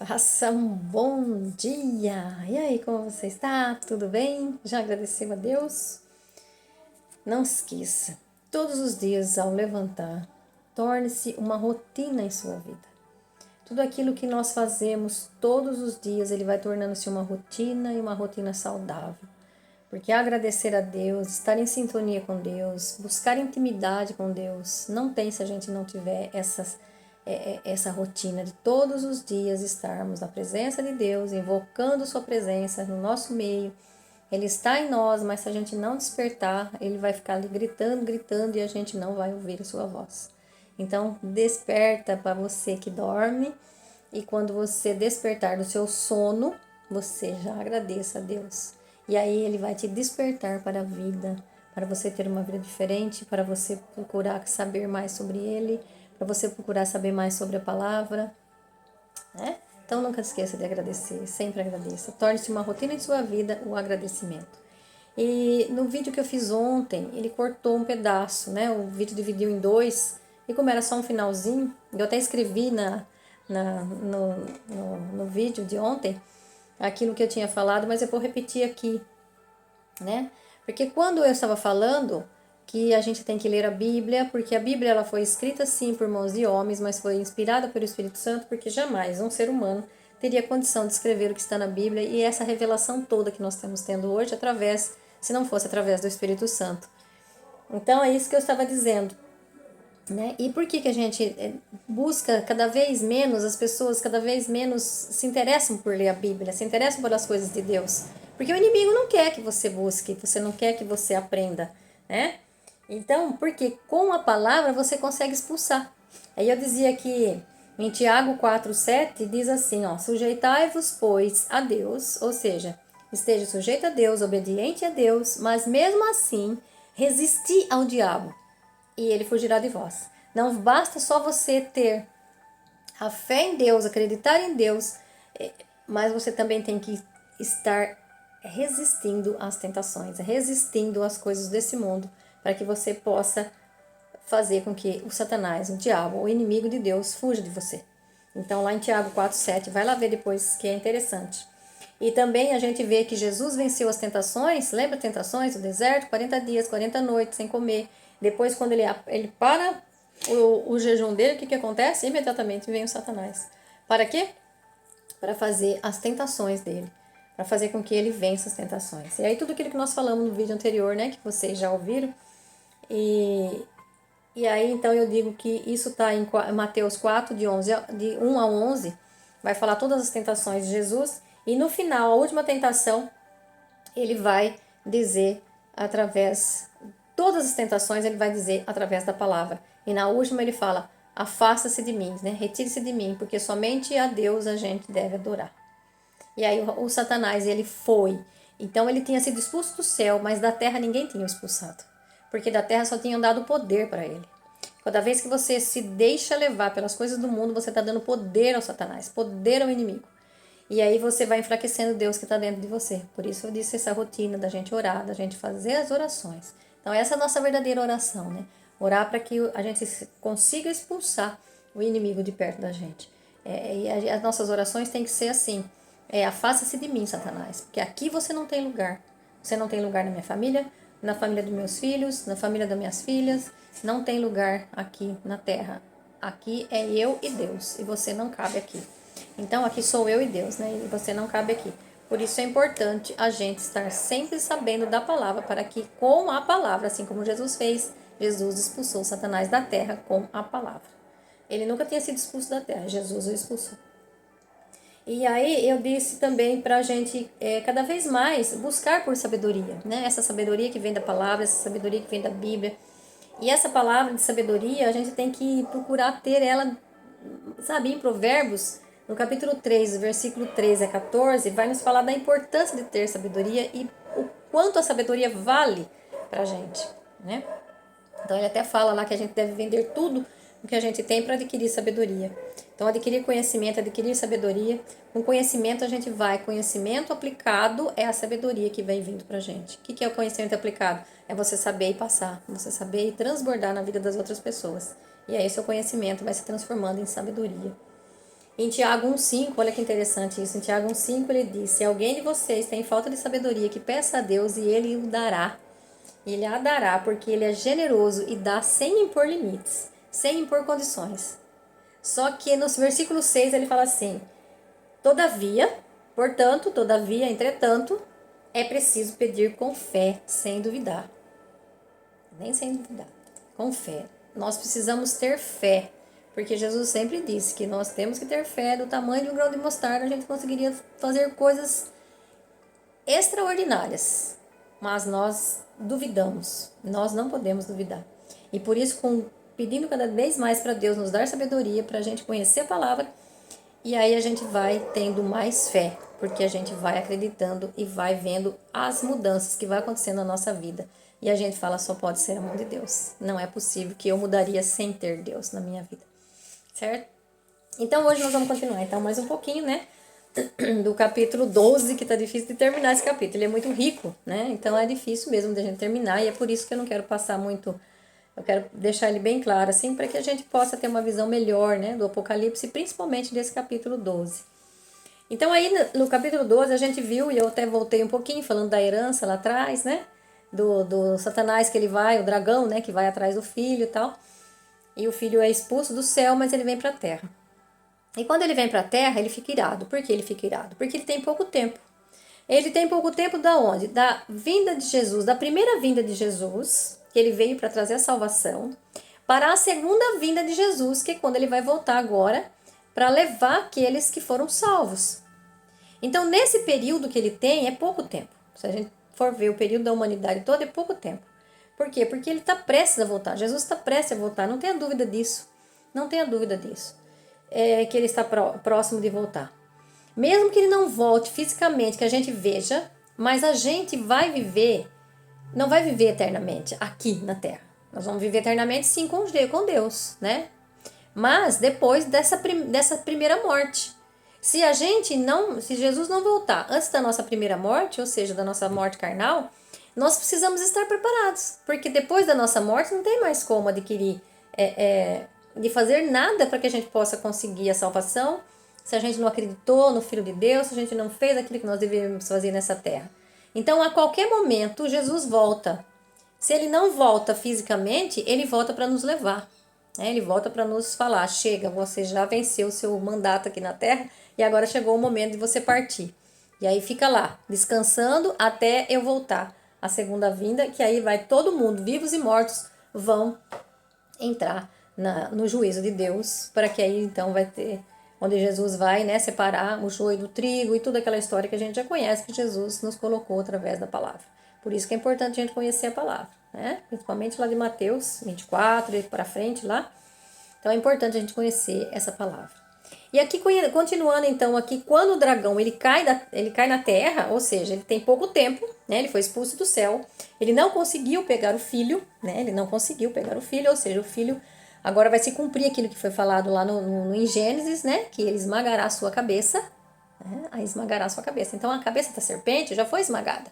Faça um bom dia! E aí, como você está? Tudo bem? Já agradeceu a Deus? Não esqueça, todos os dias ao levantar, torne-se uma rotina em sua vida. Tudo aquilo que nós fazemos todos os dias, ele vai tornando-se uma rotina e uma rotina saudável. Porque agradecer a Deus, estar em sintonia com Deus, buscar intimidade com Deus, não tem se a gente não tiver essa rotina de todos os dias estarmos na presença de Deus, invocando Sua presença no nosso meio. Ele está em nós, mas se a gente não despertar, ele vai ficar ali gritando, gritando e a gente não vai ouvir a sua voz. Então, desperta para você que dorme e quando você despertar do seu sono, você já agradeça a Deus. E aí ele vai te despertar para a vida, para você ter uma vida diferente, para você procurar saber mais sobre ele, para você procurar saber mais sobre a palavra, né? Então nunca esqueça de agradecer, sempre agradeça. Torne-se uma rotina em sua vida o agradecimento. E no vídeo que eu fiz ontem, ele cortou um pedaço, né? O vídeo dividiu em dois, e como era só um finalzinho, eu até escrevi no vídeo de ontem aquilo que eu tinha falado, mas eu vou repetir aqui, né? Porque quando eu estava falando que a gente tem que ler a Bíblia, porque a Bíblia ela foi escrita sim por mãos de homens, mas foi inspirada pelo Espírito Santo, porque jamais um ser humano teria condição de escrever o que está na Bíblia e essa revelação toda que nós estamos tendo hoje através, se não fosse através do Espírito Santo. Então é isso que eu estava dizendo, né? E por que a gente busca cada vez menos, as pessoas cada vez menos se interessam por ler a Bíblia, se interessam pelas coisas de Deus? Porque o inimigo não quer que você busque, você não quer que você aprenda, né? Então, porque com a palavra você consegue expulsar. Aí eu dizia que em Tiago 4,7 diz assim, ó, sujeitai-vos, pois, a Deus, ou seja, esteja sujeito a Deus, obediente a Deus, mas mesmo assim resisti ao diabo e ele fugirá de vós. Não basta só você ter a fé em Deus, acreditar em Deus, mas você também tem que estar resistindo às tentações, resistindo às coisas desse mundo, para que você possa fazer com que o Satanás, o diabo, o inimigo de Deus, fuja de você. Então, lá em Tiago 4,7, vai lá ver depois, que é interessante. E também a gente vê que Jesus venceu as tentações, lembra tentações do deserto? 40 dias, 40 noites sem comer. Depois, quando ele para o jejum dele, o que acontece? Imediatamente vem o Satanás. Para quê? Para fazer as tentações dele. Para fazer com que ele vença as tentações. E aí, tudo aquilo que nós falamos no vídeo anterior, né? Que vocês já ouviram. E aí, então, eu digo que isso está em Mateus 4, de 1 a 11. Vai falar todas as tentações de Jesus. E no final, a última tentação, ele vai dizer através, todas as tentações ele vai dizer através da palavra. E na última ele fala, afasta-se de mim, né? Retire-se de mim, porque somente a Deus a gente deve adorar. E aí o Satanás, ele foi. Então ele tinha sido expulso do céu, mas da terra ninguém tinha expulsado. Porque da terra só tinham dado poder para ele. Cada vez que você se deixa levar pelas coisas do mundo, você está dando poder ao Satanás, poder ao inimigo. E aí você vai enfraquecendo Deus que está dentro de você. Por isso eu disse essa rotina da gente orar, da gente fazer as orações. Então essa é a nossa verdadeira oração, né? Orar para que a gente consiga expulsar o inimigo de perto da gente. E as nossas orações têm que ser assim. Afasta-se de mim, Satanás, porque aqui você não tem lugar. Você não tem lugar na minha família, na família dos meus filhos, na família das minhas filhas. Não tem lugar aqui na terra. Aqui é eu e Deus, e você não cabe aqui. Então aqui sou eu e Deus, né? E você não cabe aqui. Por isso é importante a gente estar sempre sabendo da palavra, para que com a palavra, assim como Jesus fez, Jesus expulsou Satanás da terra com a palavra. Ele nunca tinha sido expulso da terra, Jesus o expulsou. E aí eu disse também para a gente cada vez mais buscar por sabedoria, né? Essa sabedoria que vem da palavra, essa sabedoria que vem da Bíblia. E essa palavra de sabedoria, a gente tem que procurar ter ela, sabe, em Provérbios, no capítulo 3, versículo 13 a 14, vai nos falar da importância de ter sabedoria e o quanto a sabedoria vale pra gente, né? Então ele até fala lá que a gente deve vender tudo o que a gente tem para adquirir sabedoria. Então adquirir conhecimento, adquirir sabedoria. Com conhecimento a gente vai. Conhecimento aplicado é a sabedoria que vem vindo pra gente. O que é o conhecimento aplicado? É você saber e passar, você saber e transbordar na vida das outras pessoas. E aí seu conhecimento vai se transformando em sabedoria. Em Tiago 1,5, olha que interessante isso. Em Tiago 1,5 ele diz: se alguém de vocês tem falta de sabedoria, que peça a Deus e ele o dará. Ele a dará, porque ele é generoso e dá sem impor limites, sem impor condições. Só que no versículo 6 ele fala assim: todavia, portanto, todavia, entretanto, é preciso pedir com fé, sem duvidar. Nem sem duvidar. Com fé. Nós precisamos ter fé. Porque Jesus sempre disse que nós temos que ter fé do tamanho de um grão de mostarda, a gente conseguiria fazer coisas extraordinárias. Mas nós duvidamos. Nós não podemos duvidar. E por isso, pedindo cada vez mais para Deus nos dar sabedoria, para a gente conhecer a palavra, e aí a gente vai tendo mais fé, porque a gente vai acreditando e vai vendo as mudanças que vai acontecendo na nossa vida. E a gente fala, só pode ser a mão de Deus. Não é possível que eu mudaria sem ter Deus na minha vida. Certo? Então hoje nós vamos continuar, então, mais um pouquinho, né? Do capítulo 12, que tá difícil de terminar esse capítulo. Ele é muito rico, né? Então é difícil mesmo de a gente terminar, e é por isso que eu não quero passar muito. Eu quero deixar ele bem claro, assim, para que a gente possa ter uma visão melhor, né? Do Apocalipse, principalmente desse capítulo 12. Então aí no capítulo 12 a gente viu, e eu até voltei um pouquinho falando da herança lá atrás, né? Do Satanás que ele vai, o dragão, né? Que vai atrás do filho e tal. E o filho é expulso do céu, mas ele vem para a terra. E quando ele vem para a terra, ele fica irado. Por que ele fica irado? Porque ele tem pouco tempo. Ele tem pouco tempo da onde? Da vinda de Jesus, da primeira vinda de Jesus, que ele veio para trazer a salvação, para a segunda vinda de Jesus, que é quando ele vai voltar agora para levar aqueles que foram salvos. Então, nesse período que ele tem, é pouco tempo. Se a gente for ver o período da humanidade toda, é pouco tempo. Por quê? Porque ele está prestes a voltar. Jesus está prestes a voltar, não tenha dúvida disso. Não tenha dúvida disso. Que ele está próximo de voltar. Mesmo que ele não volte fisicamente, que a gente veja, mas a gente vai viver, não vai viver eternamente aqui na Terra. Nós vamos viver eternamente sim com Deus, né? Mas depois dessa primeira morte. Se Jesus não voltar antes da nossa primeira morte, ou seja, da nossa morte carnal, nós precisamos estar preparados, porque depois da nossa morte não tem mais como adquirir, de fazer nada para que a gente possa conseguir a salvação, se a gente não acreditou no Filho de Deus, se a gente não fez aquilo que nós deveríamos fazer nessa terra. Então, a qualquer momento, Jesus volta. Se ele não volta fisicamente, ele volta para nos levar. Ele volta para nos falar, chega, você já venceu o seu mandato aqui na terra e agora chegou o momento de você partir. E aí fica lá, descansando até eu voltar. A segunda vinda, que aí vai todo mundo, vivos e mortos, vão entrar no juízo de Deus, para que aí então vai ter, onde Jesus vai, né, separar o joio do trigo e toda aquela história que a gente já conhece, que Jesus nos colocou através da palavra. Por isso que é importante a gente conhecer a palavra, né? Principalmente lá de Mateus 24 e para frente lá. Então é importante a gente conhecer essa palavra. E aqui, continuando então aqui, quando o dragão ele cai na terra, ou seja, ele tem pouco tempo, né? Ele foi expulso do céu, ele não conseguiu pegar o filho, né? Ele não conseguiu pegar o filho, ou seja, o filho agora vai se cumprir aquilo que foi falado lá em Gênesis, né? Que ele esmagará a sua cabeça, né? Aí esmagará a sua cabeça. Então a cabeça da serpente já foi esmagada.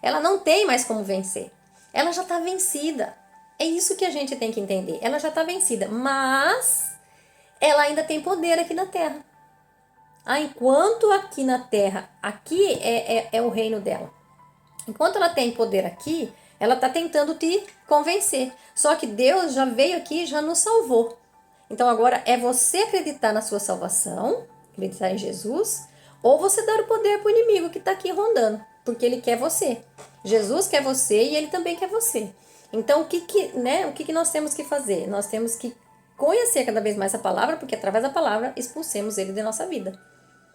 Ela não tem mais como vencer. Ela já está vencida. É isso que a gente tem que entender. Ela já está vencida, mas ela ainda tem poder aqui na Terra. Enquanto aqui na Terra, aqui é o reino dela. Enquanto ela tem poder aqui, ela está tentando te convencer. Só que Deus já veio aqui e já nos salvou. Então agora é você acreditar na sua salvação, acreditar em Jesus, ou você dar o poder para o inimigo que está aqui rondando, porque ele quer você. Jesus quer você e ele também quer você. Então o que nós temos que fazer? Nós temos que conhecer cada vez mais a palavra, porque através da palavra expulsemos ele da nossa vida.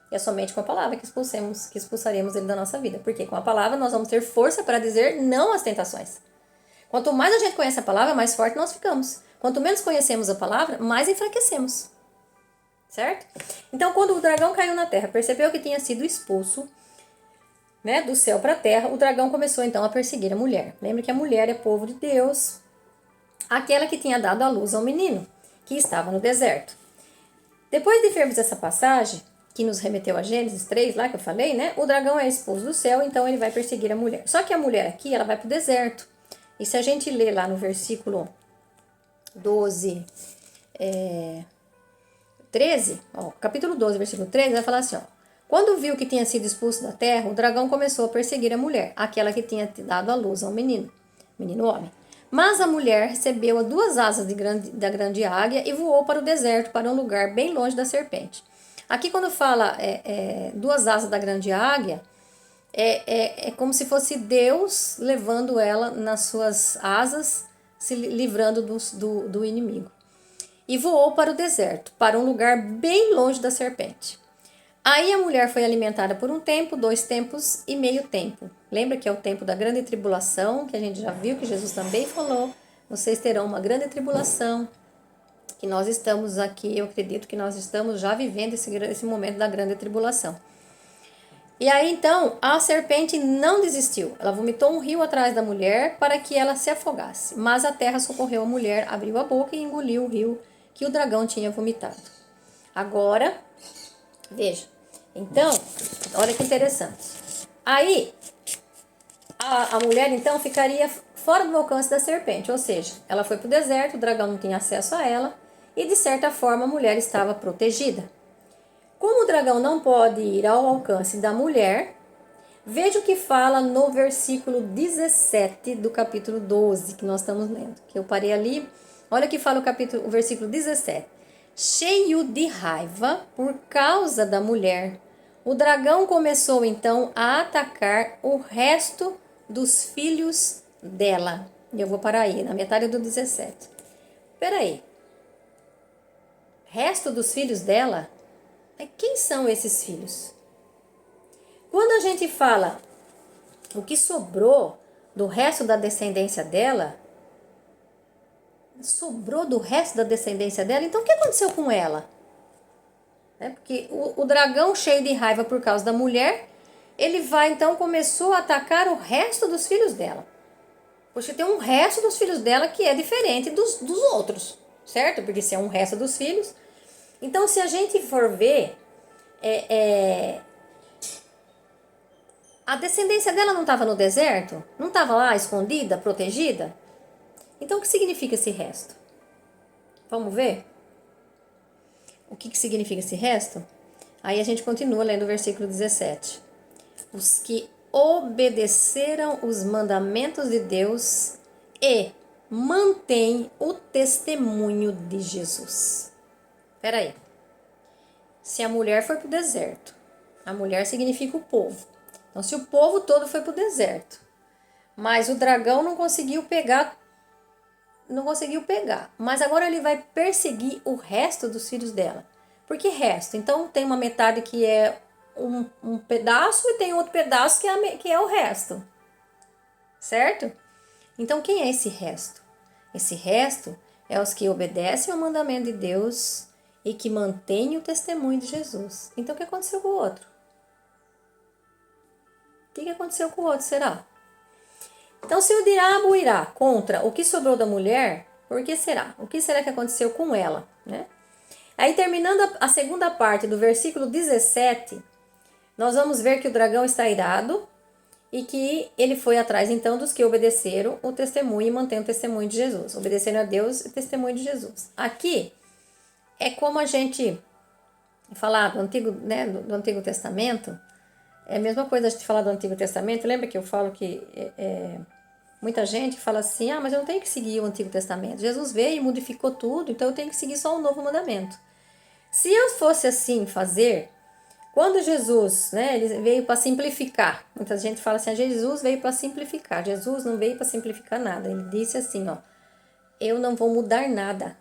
E é somente com a palavra que expulsaremos ele da nossa vida. Porque com a palavra nós vamos ter força para dizer não às tentações. Quanto mais a gente conhece a palavra, mais forte nós ficamos. Quanto menos conhecemos a palavra, mais enfraquecemos. Certo? Então, quando o dragão caiu na terra, percebeu que tinha sido expulso, né, do céu para a terra, o dragão começou então a perseguir a mulher. Lembra que a mulher é povo de Deus, aquela que tinha dado à luz ao menino, que estava no deserto. Depois de vermos essa passagem, que nos remeteu a Gênesis 3, lá que eu falei, né? O dragão é expulso do céu, então ele vai perseguir a mulher. Só que a mulher aqui, ela vai para o deserto. E se a gente ler lá no versículo 12, 13, ó, capítulo 12, versículo 13, vai falar assim, ó. Quando viu que tinha sido expulso da terra, o dragão começou a perseguir a mulher, aquela que tinha dado à luz ao menino homem. Mas a mulher recebeu duas asas da grande águia e voou para o deserto, para um lugar bem longe da serpente. Aqui quando fala duas asas da grande águia, é como se fosse Deus levando ela nas suas asas, se livrando do inimigo. E voou para o deserto, para um lugar bem longe da serpente. Aí a mulher foi alimentada por um tempo, 2 tempos e meio tempo. Lembra que é o tempo da grande tribulação, que a gente já viu, que Jesus também falou. Vocês terão uma grande tribulação, que nós estamos aqui, eu acredito que nós estamos já vivendo esse momento da grande tribulação. E aí então a serpente não desistiu. Ela vomitou um rio atrás da mulher para que ela se afogasse. Mas a terra socorreu a mulher, abriu a boca e engoliu o rio que o dragão tinha vomitado. Agora, veja. Então, olha que interessante. Aí, a mulher então ficaria fora do alcance da serpente. Ou seja, ela foi para o deserto, o dragão não tinha acesso a ela. E de certa forma a mulher estava protegida. Como o dragão não pode ir ao alcance da mulher, veja o que fala no versículo 17 do capítulo 12, que nós estamos lendo. Que eu parei ali. Olha o que fala o versículo 17. Cheio de raiva por causa da mulher, o dragão começou então a atacar o resto dos filhos dela. E eu vou parar aí, na metade do 17. Peraí. Resto dos filhos dela? Quem são esses filhos? Quando a gente fala o que sobrou do resto da descendência dela, então o que aconteceu com ela? Porque o dragão, cheio de raiva por causa da mulher, ele vai então começou a atacar o resto dos filhos dela. Poxa, tem um resto dos filhos dela que é diferente dos outros, certo? Porque se é um resto dos filhos. Então, se a gente for ver, a descendência dela não estava no deserto? Não estava lá escondida, protegida? Então, o que significa esse resto? Vamos ver? O que significa esse resto? Aí a gente continua lendo o versículo 17. Os que obedeceram os mandamentos de Deus e mantêm o testemunho de Jesus. Espera aí. Se a mulher foi para o deserto, a mulher significa o povo. Então, se o povo todo foi para o deserto, mas o dragão não conseguiu pegar, mas agora ele vai perseguir o resto dos filhos dela. Por que resto? Então, tem uma metade que é um pedaço e tem outro pedaço que é o resto. Certo? Então, quem é esse resto? Esse resto é os que obedecem ao mandamento de Deus e que mantêm o testemunho de Jesus. Então, o que aconteceu com o outro? O que aconteceu com o outro, será? Então, se o diabo irá contra o que sobrou da mulher, por que será? O que será que aconteceu com ela, né? Aí, terminando a segunda parte do versículo 17, nós vamos ver que o dragão está irado e que ele foi atrás, então, dos que obedeceram o testemunho e mantêm o testemunho de Jesus. Obedeceram a Deus e o testemunho de Jesus. Aqui é como a gente falar do Antigo Testamento. É a mesma coisa a gente falar do Antigo Testamento. Lembra que eu falo que muita gente fala assim, mas eu não tenho que seguir o Antigo Testamento. Jesus veio e modificou tudo, então eu tenho que seguir só o Novo Mandamento. Se eu fosse assim fazer, quando Jesus, ele veio para simplificar. Muita gente fala assim, Jesus veio para simplificar. Jesus não veio para simplificar nada. Ele disse assim, eu não vou mudar nada.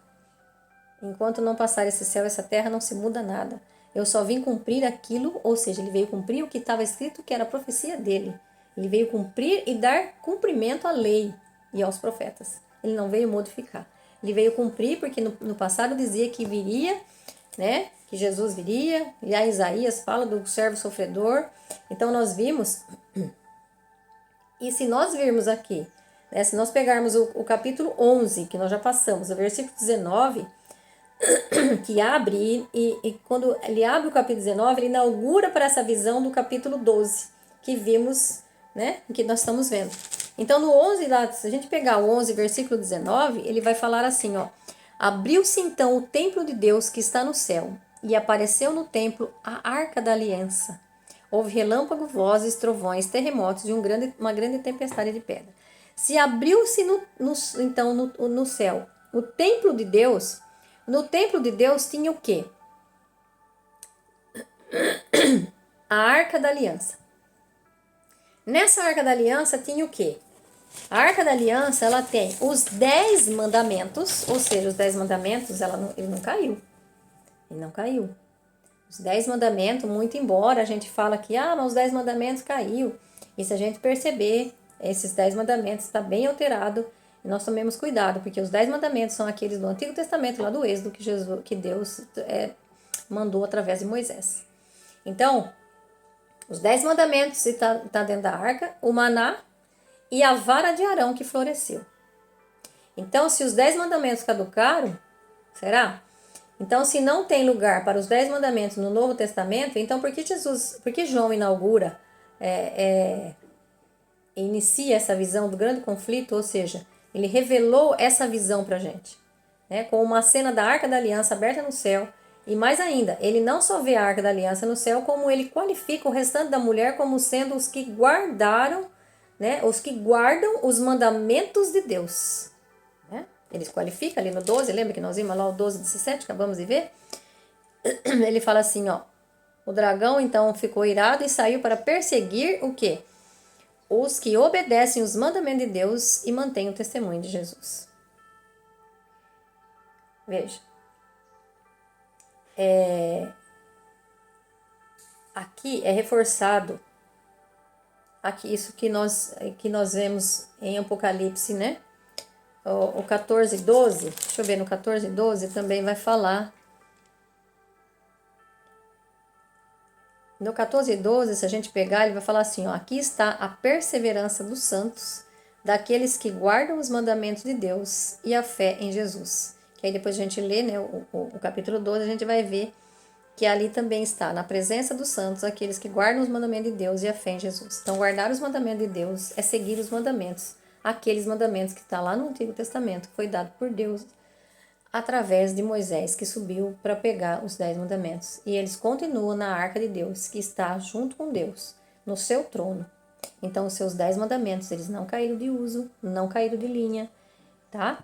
Enquanto não passar esse céu e essa terra, não se muda nada. Eu só vim cumprir aquilo, ou seja, ele veio cumprir o que estava escrito, que era a profecia dele. Ele veio cumprir e dar cumprimento à lei e aos profetas. Ele não veio modificar. Ele veio cumprir porque no passado dizia que viria, que Jesus viria. E a Isaías fala do servo sofredor. Então nós vimos, e se nós virmos aqui, se nós pegarmos o capítulo 11, que nós já passamos, o versículo 19... que abre, e quando ele abre o capítulo 19, ele inaugura para essa visão do capítulo 12, que vimos, que nós estamos vendo. Então, no 11, lá, se a gente pegar o 11, versículo 19, ele vai falar assim, Abriu-se então o templo de Deus que está no céu, e apareceu no templo a arca da aliança. Houve relâmpago, vozes, trovões, terremotos e uma grande tempestade de pedra. Se abriu-se então no céu o templo de Deus, no templo de Deus tinha o quê? A arca da aliança. Nessa arca da aliança tinha o quê? A arca da aliança, ela tem os 10 mandamentos, ou seja, os 10 mandamentos, ele não caiu. Ele não caiu. Os 10 mandamentos, muito embora a gente fala que, mas os 10 mandamentos caiu. E se a gente perceber, esses 10 mandamentos está bem alterado, e nós tomemos cuidado, porque os 10 mandamentos são aqueles do Antigo Testamento, lá do Êxodo, que Deus mandou através de Moisés. Então, os 10 mandamentos está dentro da arca, o maná e a vara de Arão que floresceu. Então, se os 10 mandamentos caducaram, será? Então, se não tem lugar para os 10 mandamentos no Novo Testamento, então por que João inaugura, inicia essa visão do grande conflito, ou seja, ele revelou essa visão para a gente, né, com uma cena da Arca da Aliança aberta no céu, e mais ainda, ele não só vê a Arca da Aliança no céu, como ele qualifica o restante da mulher como sendo os que guardaram, né, os que guardam os mandamentos de Deus, né? Eles qualificam ali no 12, lembra que nós vimos lá o 12:17, acabamos de ver? Ele fala assim, o dragão então ficou irado e saiu para perseguir o quê? Os que obedecem os mandamentos de Deus e mantêm o testemunho de Jesus. Veja. Aqui é reforçado aqui isso que nós vemos em Apocalipse, né? O 14:12, deixa eu ver, no 14:12 também vai falar. No 14:12, se a gente pegar, ele vai falar assim, aqui está a perseverança dos santos, daqueles que guardam os mandamentos de Deus e a fé em Jesus. Que aí depois a gente lê, né, o capítulo 12, a gente vai ver que ali também está, na presença dos santos, aqueles que guardam os mandamentos de Deus e a fé em Jesus. Então, guardar os mandamentos de Deus é seguir os mandamentos, aqueles mandamentos que estão lá no Antigo Testamento, que foi dado por Deus através de Moisés, que subiu para pegar os 10 mandamentos. E eles continuam na arca de Deus, que está junto com Deus, no seu trono. Então, os seus 10 mandamentos, eles não caíram de uso, não caíram de linha, tá?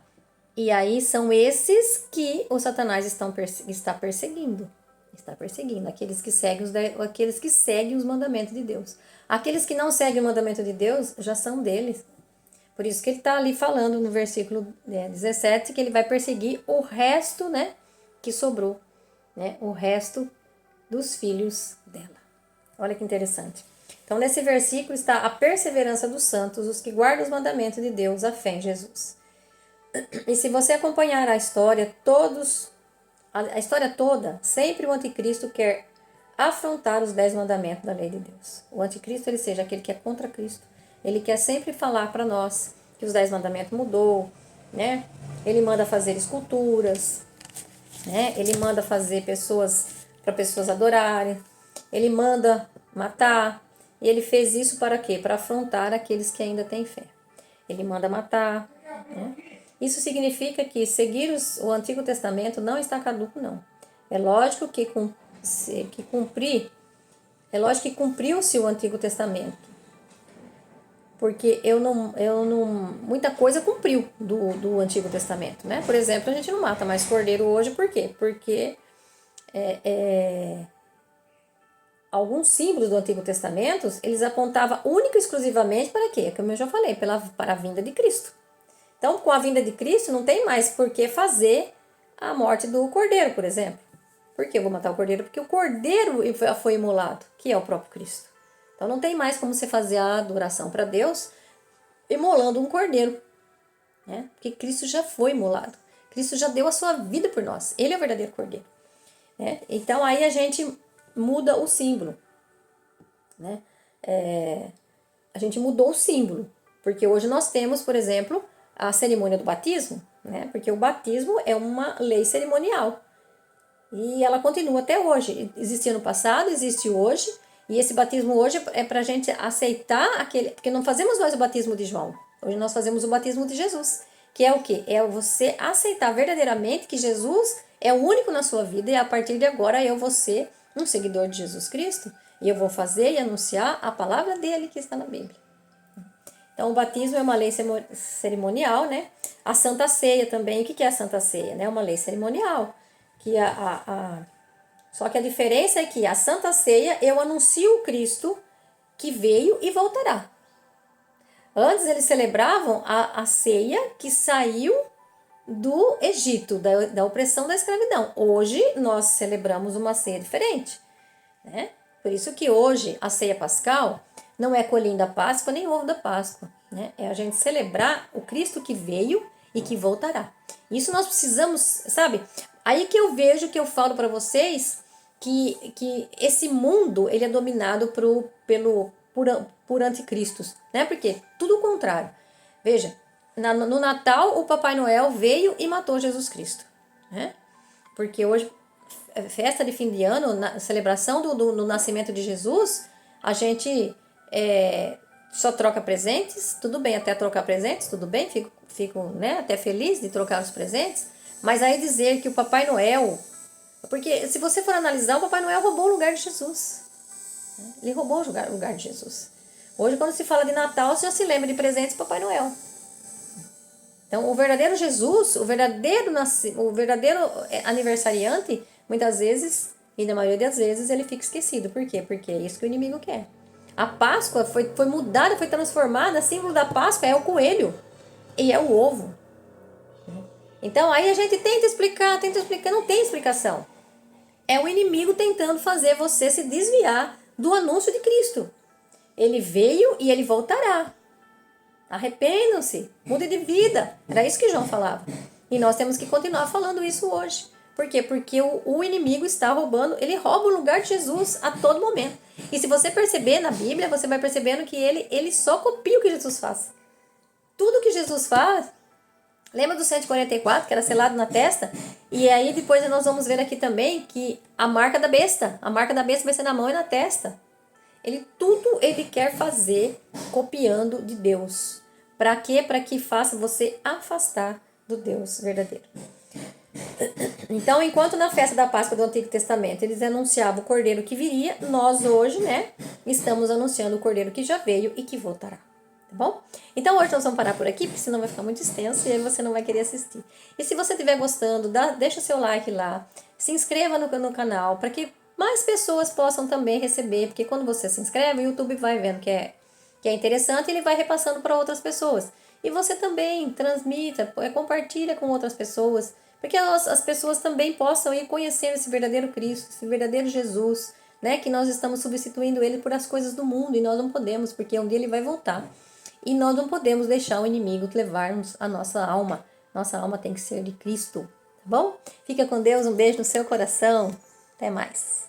E aí são esses que o Satanás está perseguindo. Está perseguindo aqueles que seguem os mandamentos de Deus. Aqueles que não seguem o mandamento de Deus já são deles. Por isso que ele está ali falando no versículo 17 que ele vai perseguir o resto, né, que sobrou, né, o resto dos filhos dela. Olha que interessante. Então, nesse versículo está a perseverança dos santos, os que guardam os mandamentos de Deus, a fé em Jesus. E se você acompanhar a história toda, sempre o anticristo quer afrontar os 10 mandamentos da lei de Deus. O anticristo, ele seja aquele que é contra Cristo. Ele quer sempre falar para nós que os 10 mandamentos mudou, né? Ele manda fazer esculturas, né? Ele manda fazer para pessoas adorarem. Ele manda matar. E ele fez isso para quê? Para afrontar aqueles que ainda têm fé. Ele manda matar, né? Isso significa que seguir o Antigo Testamento não está caduco, não. É lógico que cumpriu-se o Antigo Testamento. Porque muita coisa cumpriu do Antigo Testamento, né? Por exemplo, a gente não mata mais cordeiro hoje, por quê? Porque alguns símbolos do Antigo Testamento, eles apontavam única e exclusivamente para quê? Como eu já falei, para a vinda de Cristo. Então, com a vinda de Cristo, não tem mais por que fazer a morte do cordeiro, por exemplo. Por que eu vou matar o cordeiro? Porque o cordeiro foi imolado, que é o próprio Cristo. Então, não tem mais como você fazer a adoração para Deus imolando um cordeiro, né? Porque Cristo já foi imolado. Cristo já deu a sua vida por nós. Ele é o verdadeiro cordeiro, né? Então, aí a gente muda o símbolo, né? A gente mudou o símbolo. Porque hoje nós temos, por exemplo, a cerimônia do batismo, né? Porque o batismo é uma lei cerimonial. E ela continua até hoje. Existia no passado, existe hoje. E esse batismo hoje é para a gente aceitar aquele... Porque não fazemos nós o batismo de João. Hoje nós fazemos o batismo de Jesus. que é o quê? É você aceitar verdadeiramente que Jesus é o único na sua vida e a partir de agora eu vou ser um seguidor de Jesus Cristo e eu vou fazer e anunciar a palavra dele que está na Bíblia. Então, o batismo é uma lei cerimonial, né? A Santa Ceia também. O que é a Santa Ceia? É uma lei cerimonial. Que Só que a diferença é que a Santa Ceia eu anuncio o Cristo que veio e voltará. Antes eles celebravam a ceia que saiu do Egito, da opressão da escravidão. Hoje nós celebramos uma ceia diferente, né? Por isso que hoje a ceia pascal não é coelhinho da Páscoa nem ovo da Páscoa, né? É a gente celebrar o Cristo que veio e que voltará. Isso nós precisamos, sabe? Aí que eu vejo, que eu falo para vocês que esse mundo ele é dominado por anticristos, né? Porque tudo o contrário. Veja, no Natal o Papai Noel veio e matou Jesus Cristo, né? Porque hoje, festa de fim de ano, na celebração do nascimento de Jesus, a gente só troca presentes, tudo bem até trocar presentes, tudo bem, fico né, até feliz de trocar os presentes, mas aí dizer que o Papai Noel, porque se você for analisar, o Papai Noel roubou o lugar de Jesus, né? Ele roubou o lugar de Jesus. Hoje, quando se fala de Natal, você já se lembra de presentes do Papai Noel. Então, o verdadeiro Jesus, o verdadeiro aniversariante, muitas vezes, e na maioria das vezes, ele fica esquecido. Por quê? Porque é isso que o inimigo quer. A Páscoa foi mudada, foi transformada, o símbolo da Páscoa é o coelho e é o ovo. Então, aí a gente tenta explicar, não tem explicação. É o inimigo tentando fazer você se desviar do anúncio de Cristo. Ele veio e ele voltará. Arrependam-se, mudem de vida. Era isso que João falava. E nós temos que continuar falando isso hoje. Por quê? Porque o inimigo está roubando, ele rouba o lugar de Jesus a todo momento. E se você perceber na Bíblia, você vai percebendo que ele só copia o que Jesus faz. Tudo que Jesus faz, lembra do 144, que era selado na testa? E aí depois nós vamos ver aqui também que a marca da besta vai ser na mão e na testa. Tudo ele quer fazer copiando de Deus. Para quê? Para que faça você afastar do Deus verdadeiro. Então, enquanto na festa da Páscoa do Antigo Testamento eles anunciavam o Cordeiro que viria, nós hoje, né, estamos anunciando o Cordeiro que já veio e que voltará. Tá bom? Então, hoje nós vamos parar por aqui, porque senão vai ficar muito extenso e aí você não vai querer assistir. E se você estiver gostando, deixa o seu like lá, se inscreva no canal, para que mais pessoas possam também receber, porque quando você se inscreve, o YouTube vai vendo que é interessante e ele vai repassando para outras pessoas. E você também transmita, compartilha com outras pessoas, para que as pessoas também possam ir conhecendo esse verdadeiro Cristo, esse verdadeiro Jesus, né? Que nós estamos substituindo ele por as coisas do mundo e nós não podemos, porque um dia ele vai voltar. E nós não podemos deixar o inimigo levar-nos a nossa alma. Nossa alma tem que ser de Cristo, tá bom? Fica com Deus, um beijo no seu coração. Até mais.